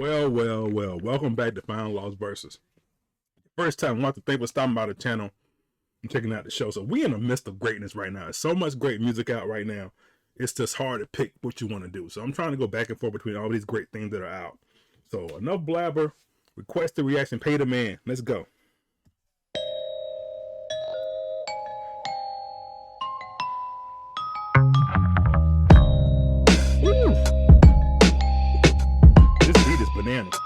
Well. Welcome back to Final Lost Versus. First time, I want to thank for stopping by the channel and checking out the show. So we in the midst of greatness right now. There's so much great music out right now. It's just hard to pick what you want to do. So I'm trying to go back and forth between all these great things that are out. So enough blabber. Request the reaction. Pay the man. Let's go. Woo. This beat is bananas.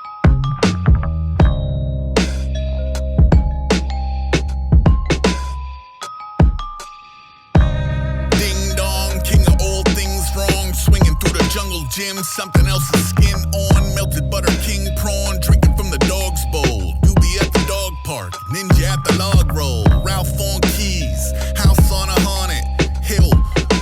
Gym, something else's skin on, melted butter, king prawn, drinking from the dog's bowl. Doobie at the dog park, ninja at the log roll. Ralph on keys, house on a haunted hill.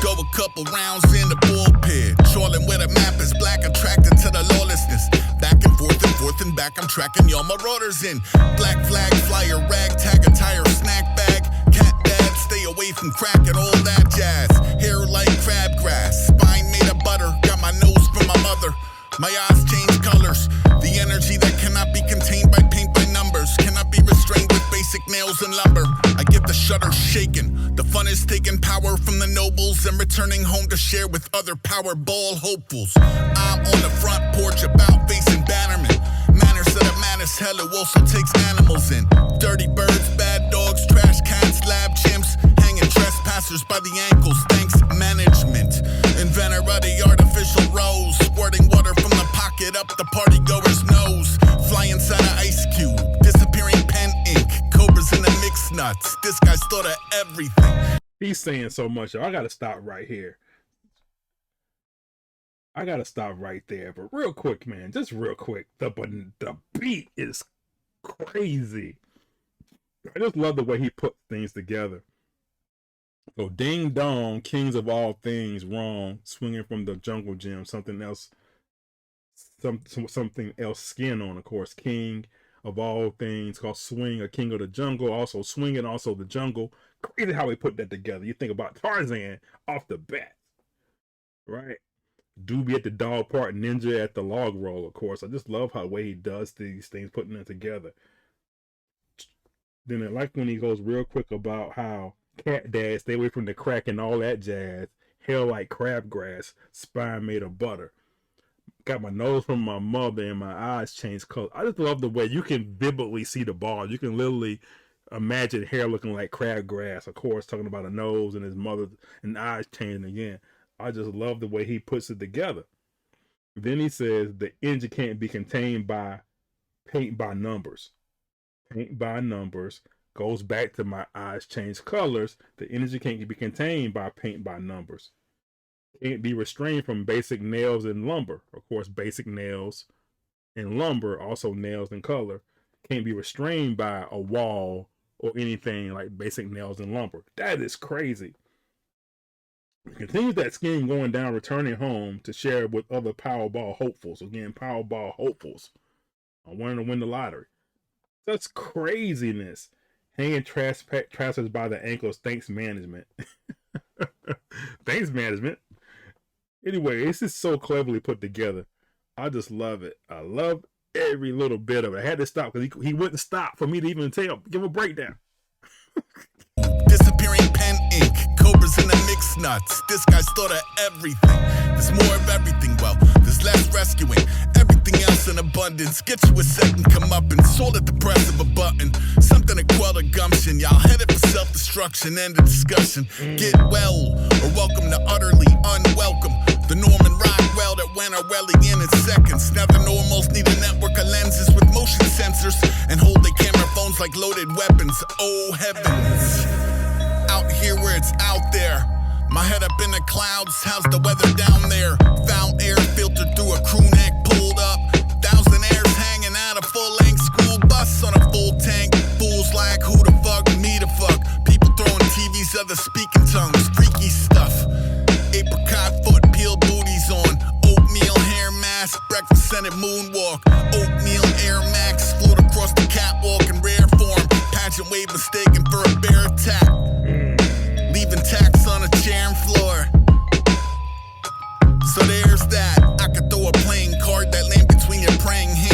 Go a couple rounds in the bullpit. Trolling where the map is black, attracted to the lawlessness. Back and forth and back, I'm tracking y'all marauders in. Black flag, flyer, ragtag, attire, snack bag. Cat dad, stay away from crack and all that jazz. Hair like crabgrass, spine made of butter. Got my nose from my mother. My eyes change colors. The energy that cannot be contained by paint by numbers cannot be restrained with basic nails and lumber. I get the shutter shaken. The fun is taking power from the nobles and returning home to share with other Powerball hopefuls. I'm on the front porch about facing bannermen. Manners that are mad as hell, who also takes animals in. Dirty birds, bad dogs, trash cans, lab chimps, hanging trespassers by the ankles. Thanks management. Inventor of the artificial rose, squirting water from the pocket up the party goer's nose. Fly inside an ice cube, disappearing pen ink, cobras in the mixed nuts. This guy's thought of everything. He's saying so much. I gotta stop right here. I gotta stop right there. But real quick, man, just real quick. The beat is crazy. I just love the way he put things together. So ding dong, kings of all things wrong, swinging from the jungle gym, something else, something else skin on, of course. King of all things, called swing, a king of the jungle, also swinging, also the jungle. Crazy how he put that together. You think about Tarzan off the bat, right? Doobie at the dog part, ninja at the log roll, of course. I just love how the way he does these things, putting them together. Then I like when he goes real quick about how cat dad, stay away from the crack and all that jazz. Hair like crabgrass, spine made of butter. Got my nose from my mother and my eyes changed color. I just love the way you can vividly see the ball. You can literally imagine hair looking like crabgrass. Of course, talking about a nose and his mother and eyes changing again. I just love the way he puts it together. Then he says the engine can't be contained by paint by numbers. Paint by numbers goes back to my eyes change colors. The energy can't be contained by paint by numbers. Can't be restrained from basic nails and lumber. Of course, basic nails and lumber, also nails and color, can't be restrained by a wall or anything like basic nails and lumber. That is crazy. Continues that scheme going down, returning home to share with other Powerball hopefuls. Again, Powerball hopefuls. I wanted to win the lottery. That's craziness. Hanging trappers by the ankles. Thanks management. Thanks management. Anyway, this is so cleverly put together. I just love it. I love every little bit of it. I had to stop because he wouldn't stop for me to even give a breakdown. Disappearing pen ink, cobras in the mixed nuts. This guy's thought of everything. There's more of everything, well, there's less rescuing. Everything else in abundance. Get you a second come up and sold at the press of a button. Something to quell the gumption. Y'all headed for self-destruction. End of discussion. Get well or welcome to utterly unwelcome. The Norman Rockwell that went Orwellian in seconds. Now the normals need a network of lenses with motion sensors and hold their camera phones like loaded weapons. Oh heavens. Out here where it's out there. My head up in the clouds, how's the weather down there? Found air filtered through a crew neck pulled up. 1,000 airs hanging out a full-length school bus on a full tank. Fools like who the fuck, me the fuck. People throwing TVs, other speaking tongues, freaky stuff. Apricot foot, peel booties on. Oatmeal hair mask, breakfast scented moonwalk. Oatmeal Air Max, float across the catwalk in rare form. Pageant wave mistaken for a bear attack. Leaving tacks on a chair and floor. So there's that. I could throw a playing card that land between your praying hands.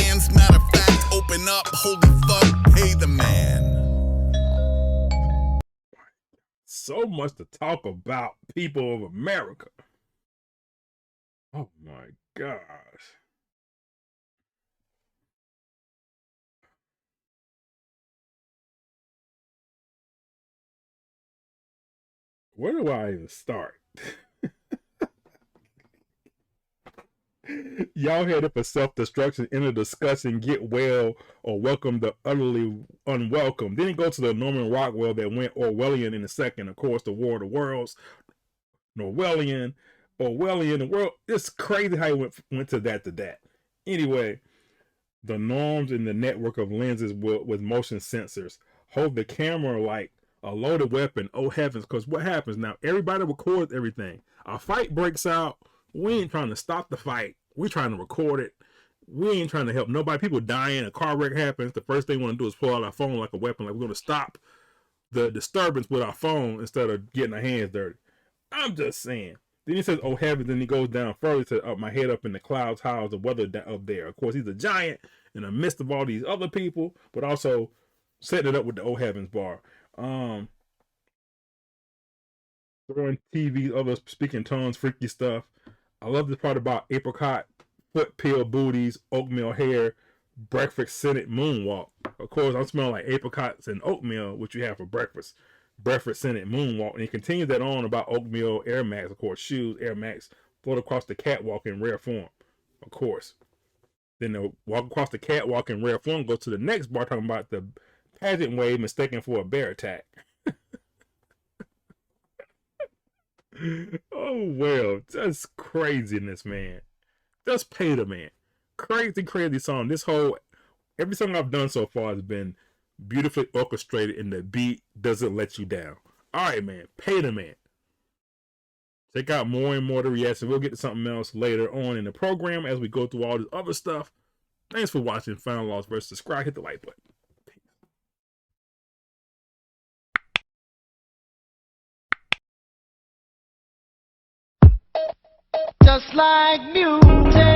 stepping up, holy fuck, pay the man. So much to talk about, people of America. Oh my gosh. Where do I even start? Y'all headed for self-destruction in a discussion, get well or welcome the utterly unwelcome. Then he goes to the Norman Rockwell that went Orwellian in a second. Of course, the War of the Worlds, Orwellian, the world. It's crazy how he went to that. Anyway, the norms in the network of lenses with motion sensors hold the camera like a loaded weapon. Oh heavens, because what happens now? Everybody records everything. A fight breaks out. We ain't trying to stop the fight. We're trying to record it. We ain't trying to help nobody. People dying, a car wreck happens. The first thing we want to do is pull out our phone like a weapon. Like we're going to stop the disturbance with our phone instead of getting our hands dirty. I'm just saying. Then he says, oh heavens, then he goes down further to my head up in the clouds, how's the weather up there. Of course, he's a giant in the midst of all these other people, but also setting it up with the oh heavens bar. Throwing TVs, other speaking tongues, freaky stuff. I love this part about apricot, foot peel booties, oatmeal hair, breakfast scented moonwalk. Of course, I'm smelling like apricots and oatmeal, which you have for breakfast. Breakfast scented moonwalk. And he continues that on about oatmeal, Air Max, of course, shoes, Air Max, float across the catwalk in rare form, of course. Then the walk across the catwalk in rare form goes to the next bar talking about the pageant wave mistaken for a bear attack. Oh well, just craziness, man. Just pay the man. Crazy song. Every song I've done so far has been beautifully orchestrated and the beat doesn't let you down. Alright, man. Pay the man. Check out more and more of the reaction. We'll get to something else later on in the program as we go through all this other stuff. Thanks for watching Final Laws vs. Subscribe. Hit the like button. Just like music.